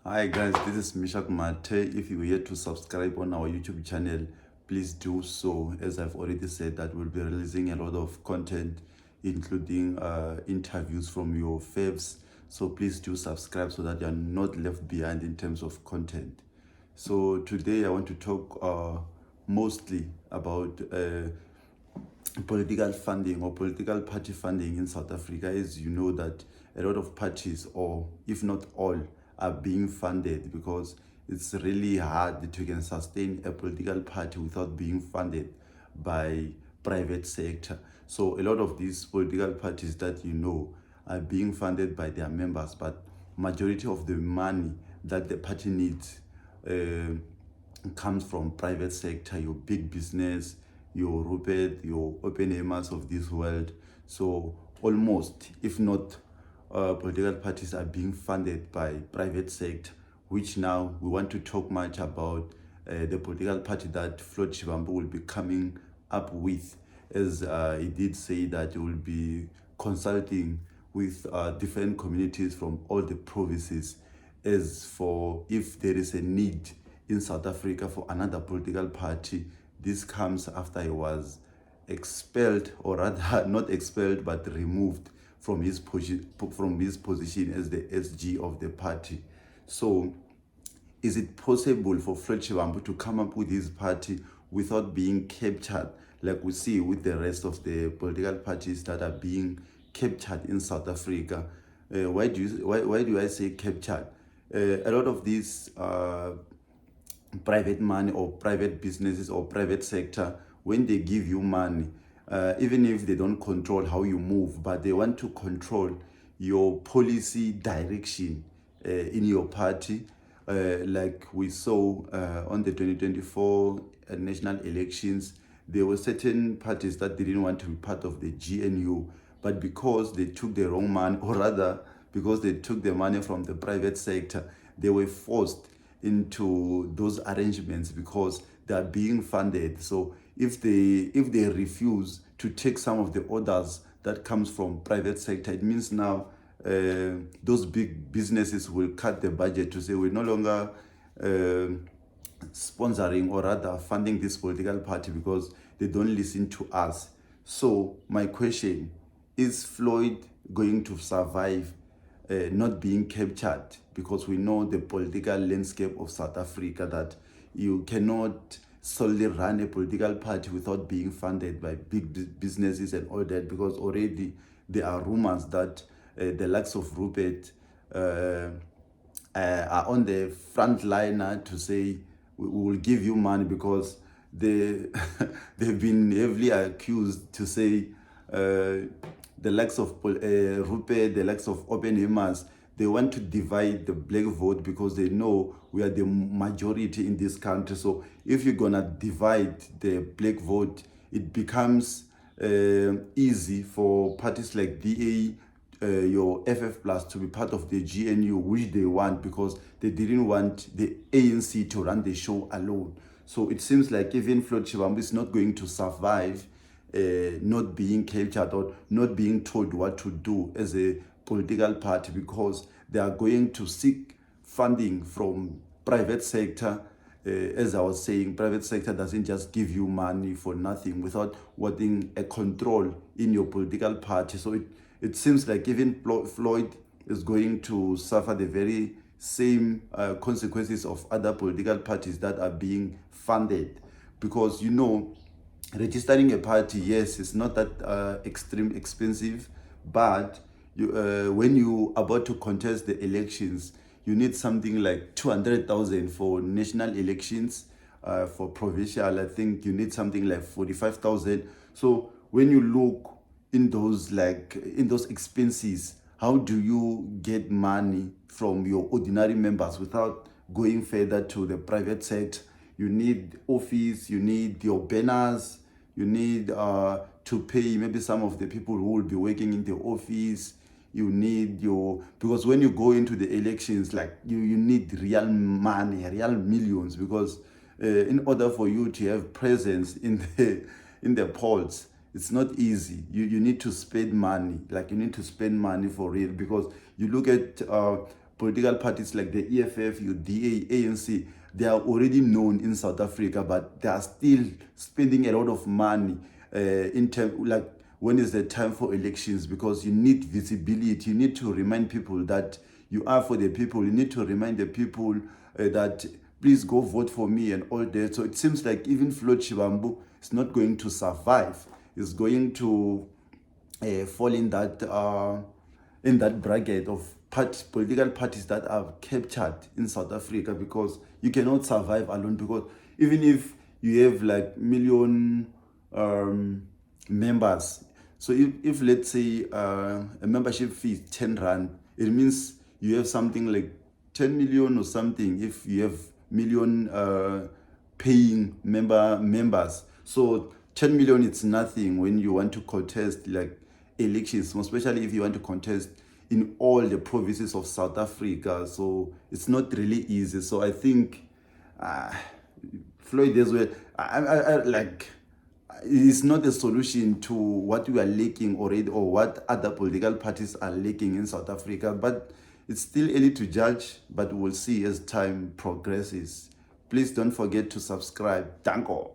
Hi guys, this is Mishak Mate. If you are yet to subscribe on our YouTube channel, please do so. As I've already said, that we'll be releasing a lot of content, including interviews from your faves. So please do subscribe so that you are not left behind in terms of content. So today I want to talk mostly about political funding or political party funding in South Africa. As you know that a lot of parties, or if not all, are being funded because it's really hard to can sustain a political party without being funded by private sector. So a lot of these political parties that you know are being funded by their members, but majority of the money that the party needs comes from private sector, your big business, your Rupert, your Oppenheimers of this world. So almost, if not, political parties are being funded by private sector, which now we want to talk much about the political party that Floyd Shivambu will be coming up with, as he did say that he will be consulting with different communities from all the provinces as for if there is a need in South Africa for another political party. This comes after he was expelled, or rather not expelled but removed from his position as the SG of the party. So is it possible for Fred Shivambu to come up with his party without being captured, like we see with the rest of the political parties that are being captured in South Africa? Why do I say captured? A lot of these private money or private businesses or private sector, when they give you money, even if they don't control how you move, but they want to control your policy direction in your party. Like we saw on the 2024 national elections, there were certain parties that didn't want to be part of the GNU, but because they took the wrong money, or rather, because they took the money from the private sector, they were forced into those arrangements because they are being funded. So if they refuse to take some of the orders that comes from private sector, it means now those big businesses will cut the budget to say we're no longer sponsoring, or rather funding, this political party because they don't listen to us. So my question is, Floyd going to survive not being captured? Because we know the political landscape of South Africa, that you cannot solely run a political party without being funded by big businesses and all that, because already there are rumors that the likes of Rupert are on the front liner to say we will give you money, because they they've been heavily accused to say the likes of Rupert, the likes of Oppenheimers, they want to divide the black vote because they know we are the majority in this country. So if you're gonna divide the black vote, it becomes easy for parties like DA, your FF Plus, to be part of the GNU, which they want because they didn't want the ANC to run the show alone. So it seems like even Floyd Shivambu is not going to survive not being captured or not being told what to do as a political party, because they are going to seek funding from private sector. As I was saying, private sector doesn't just give you money for nothing without wanting a control in your political party. So it seems like even Floyd is going to suffer the very same consequences of other political parties that are being funded, because you know, registering a party, yes, it's not that extreme expensive, but when you about to contest the elections, you need something like 200,000 for national elections. For provincial, I think you need something like 45,000. So when you look in those expenses, how do you get money from your ordinary members without going further to the private sector? You need office, you need your banners, you need to pay maybe some of the people who will be working in the office. You need because when you go into the elections, like you need real money, real millions, because in order for you to have presence in the polls, it's not easy. You need to spend money, like you need to spend money for real, because you look at political parties like the EFF, UDA, ANC, they are already known in South Africa, but they are still spending a lot of money in terms like when is the time for elections, because you need visibility. You need to remind people that you are for the people. You need to remind the people that please go vote for me and all that. So it seems like even Floyd Shivambu is not going to survive. He's going to fall in that bracket of political parties that are captured in South Africa, because you cannot survive alone. Because even if you have like million members, so if let's say a membership fee is 10 rand, it means you have something like 10 million or something if you have million paying members. So 10 million, it's nothing when you want to contest like elections, especially if you want to contest in all the provinces of South Africa. So it's not really easy. So I think Floyd as well, I like, it's not a solution to what we are lacking already or what other political parties are lacking in South Africa. But it's still early to judge, but we'll see as time progresses. Please don't forget to subscribe. Danko.